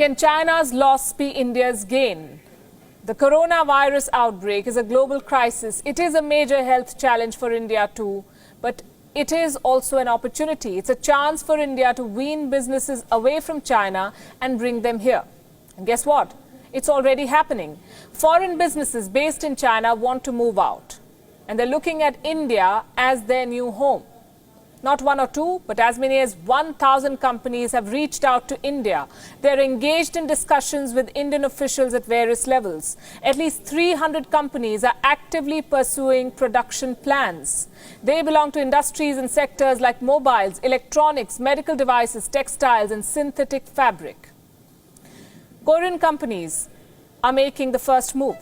Can China's loss be India's gain? The coronavirus outbreak is a global crisis. It is a major health challenge for India too, but it is also an opportunity. It's a chance for India to wean businesses away from China and bring them here. And guess what? It's already happening. Foreign businesses based in China want to move out, and they're looking at India as their new home. Not one or two, but as many as 1,000 companies have reached out to India. They're engaged in discussions with Indian officials at various levels. At least 300 companies are actively pursuing production plans. They belong to industries and sectors like mobiles, electronics, medical devices, textiles, and synthetic fabric. Korean companies are making the first move.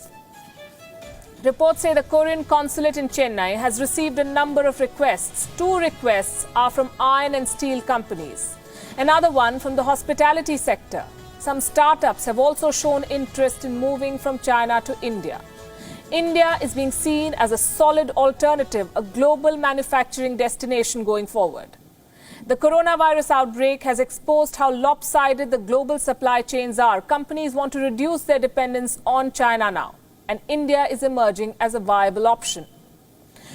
Reports say the Korean consulate in Chennai has received a number of requests. 2 requests are from iron and steel companies. Another one from the hospitality sector. Some startups have also shown interest in moving from China to India. India is being seen as a solid alternative, a global manufacturing destination going forward. The coronavirus outbreak has exposed how lopsided the global supply chains are. Companies want to reduce their dependence on China now, and India is emerging as a viable option.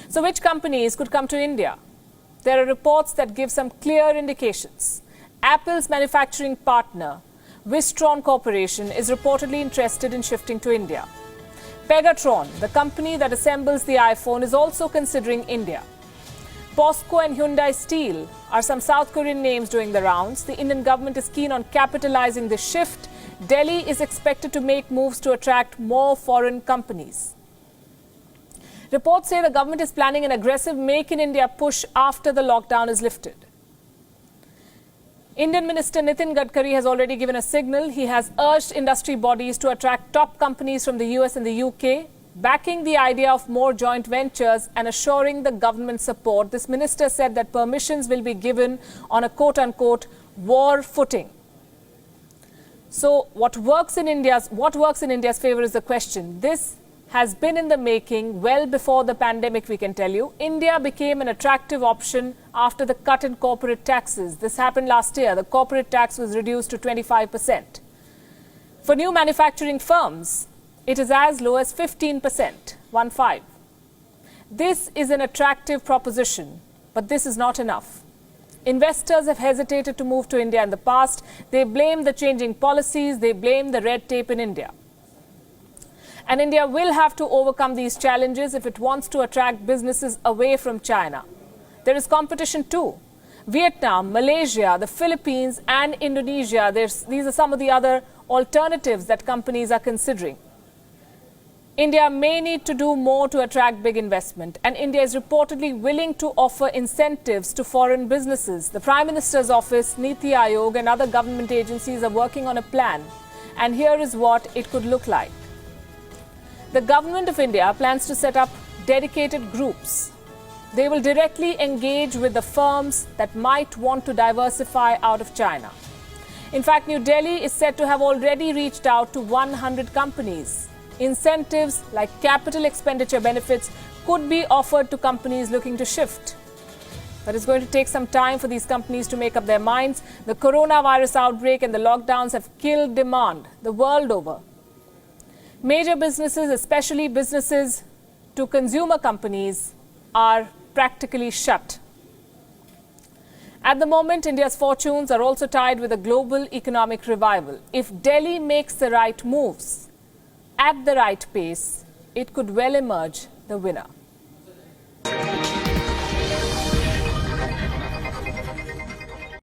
So which companies could come to India? There are reports that give some clear indications. Apple's manufacturing partner, Wistron Corporation, is reportedly interested in shifting to India. Pegatron, the company that assembles the iPhone, is also considering India. POSCO and Hyundai Steel are some South Korean names doing the rounds. The Indian government is keen on capitalizing the shift. Delhi is expected to make moves to attract more foreign companies. Reports say the government is planning an aggressive Make in India push after the lockdown is lifted. Indian Minister Nitin Gadkari has already given a signal. He has urged industry bodies to attract top companies from the US and the UK, backing the idea of more joint ventures and assuring the government support. This minister said that permissions will be given on a quote-unquote war footing. So what works in India's favor is the question. This has been in the making well before the pandemic, we can tell you. India became an attractive option after the cut in corporate taxes. This happened last year. The corporate tax was reduced to 25%. For new manufacturing firms, it is as low as 15%, 1-5. This is an attractive proposition, but this is not enough. Investors have hesitated to move to India in the past. They blame the changing policies. They blame the red tape in India. And India will have to overcome these challenges if it wants to attract businesses away from China. There is competition too. Vietnam, Malaysia, the Philippines and Indonesia, these are some of the other alternatives that companies are considering. India may need to do more to attract big investment, and India is reportedly willing to offer incentives to foreign businesses. The Prime Minister's office, Niti Aayog and other government agencies are working on a plan, and here is what it could look like. The government of India plans to set up dedicated groups. They will directly engage with the firms that might want to diversify out of China. In fact, New Delhi is said to have already reached out to 100 companies. Incentives like capital expenditure benefits could be offered to companies looking to shift. But it's going to take some time for these companies to make up their minds. The coronavirus outbreak and the lockdowns have killed demand the world over. Major businesses, especially businesses to consumer companies, are practically shut. At the moment, India's fortunes are also tied with a global economic revival. If Delhi makes the right moves at the right pace, it could well emerge the winner.